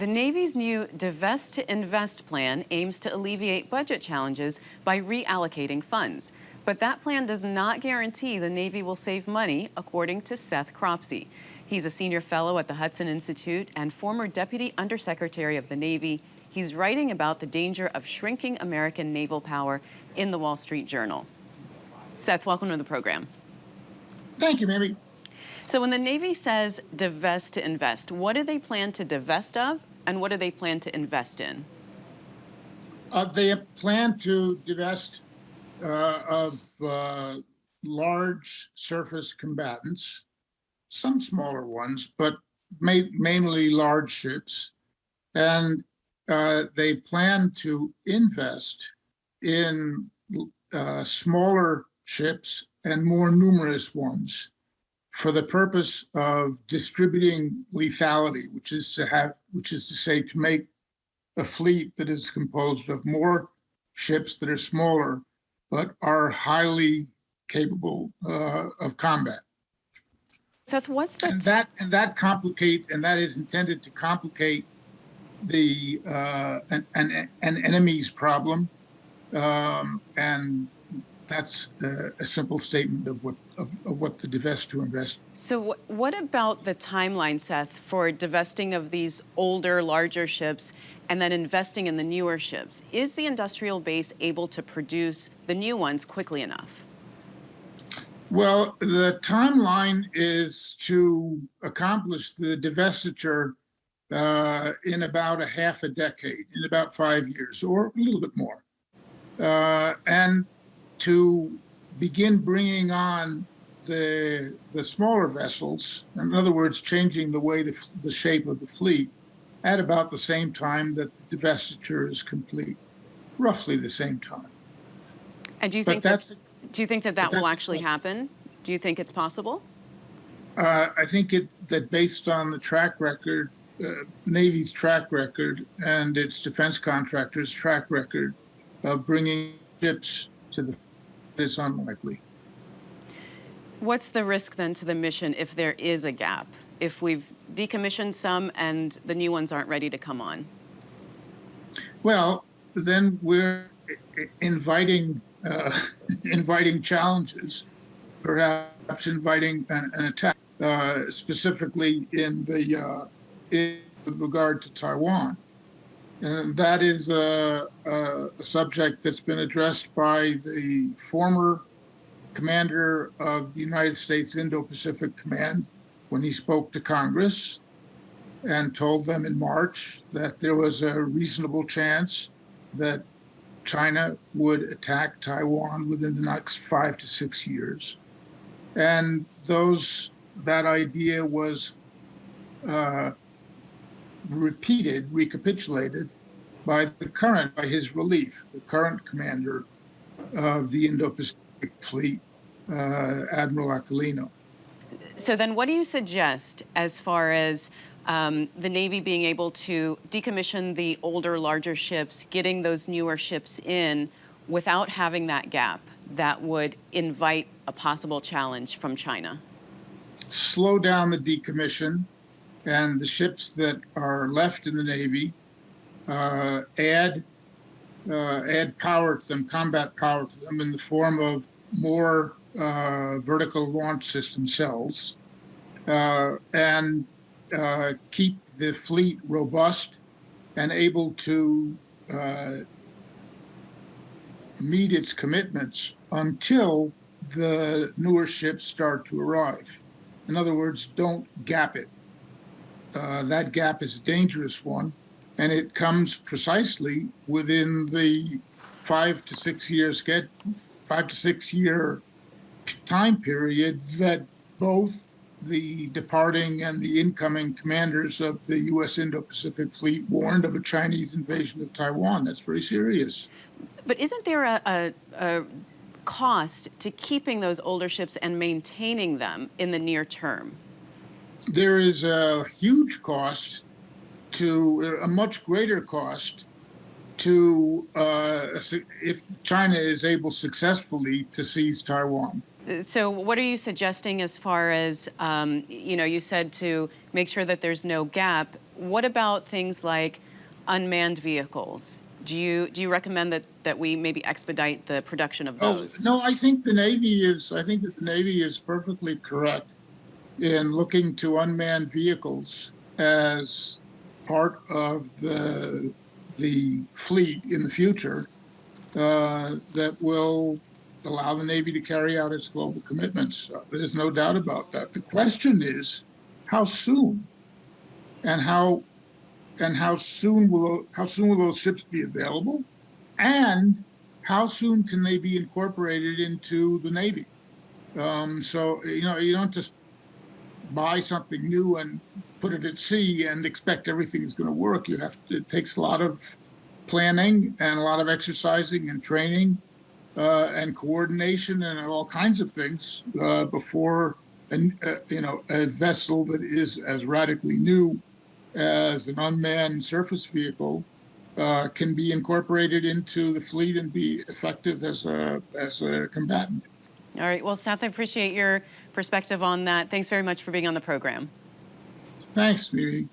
The Navy's new Divest to Invest plan aims to alleviate budget challenges by reallocating funds. But that plan does not guarantee the Navy will save money, according to Seth Cropsey. He's a senior fellow at the Hudson Institute and former Deputy Undersecretary of the Navy. He's writing about the danger of shrinking American naval power in the Wall Street Journal. Seth, welcome to the program. Thank you, Mimi. So when the Navy says divest to invest, what do they plan to divest of, and what do they plan to invest in? They plan to divest of large surface combatants, some smaller ones, but mainly large ships. And they plan to invest in smaller ships and more numerous ones for the purpose of distributing lethality, which is to say, to make a fleet that is composed of more ships that are smaller but are highly capable of combat. Seth, what's the and that is intended to complicate the an enemy's problem, and that's a simple statement of what the divest to invest. So what about the timeline, Seth, for divesting of these older, larger ships and then investing in the newer ships? Is the industrial base able to produce the new ones quickly enough? Well, the timeline is to accomplish the divestiture in about a half a decade, in about 5 years, or a little bit more. And to begin bringing on the smaller vessels, in other words, changing the way the shape of the fleet, at about the same time that the divestiture is complete, roughly the same time. And do you think that will actually happen? Do you think it's possible? I think that based on the track record, Navy's track record and its defense contractors' track record of bringing ships to the is unlikely. What's the risk then to the mission if there is a gap? If we've decommissioned some and the new ones aren't ready to come on? Well, then we're inviting challenges, perhaps inviting an attack, specifically in regard to Taiwan. And that is a subject that's been addressed by the former commander of the United States Indo-Pacific Command when he spoke to Congress and told them in March that there was a reasonable chance that China would attack Taiwan within the next 5 to 6 years. And that idea was recapitulated by the current commander of the Indo-Pacific Fleet, Admiral Aquilino. So then what do you suggest as far as the Navy being able to decommission the older, larger ships, getting those newer ships in without having that gap that would invite a possible challenge from China? Slow down the decommission, and the ships that are left in the Navy add power to them, combat power to them, in the form of more vertical launch system cells, and keep the fleet robust and able to meet its commitments until the newer ships start to arrive. In other words, don't gap it. That gap is a dangerous one, and it comes precisely within the 5 to 6 year time period that both the departing and the incoming commanders of the U.S. Indo-Pacific Fleet warned of a Chinese invasion of Taiwan. That's very serious. But isn't there a cost to keeping those older ships and maintaining them in the near term? There is a huge cost, a much greater cost if China is able successfully to seize Taiwan. So what are you suggesting as far as, you said to make sure that there's no gap? what about things like unmanned vehicles? Do you recommend that we maybe expedite the production of Oh, those? no, I think that the Navy is perfectly correct in looking to unmanned vehicles as part of the fleet in the future that will allow the Navy to carry out its global commitments. There's no doubt about that. The question is, how soon and how soon will those ships be available, and how soon can they be incorporated into the Navy? So you don't just buy something new and put it at sea and expect everything is going to work. It takes a lot of planning and a lot of exercising and training and coordination and all kinds of things before a vessel that is as radically new as an unmanned surface vehicle can be incorporated into the fleet and be effective as a combatant. All right. Well, Seth, I appreciate your perspective on that. Thanks very much for being on the program. Thanks, Mimi.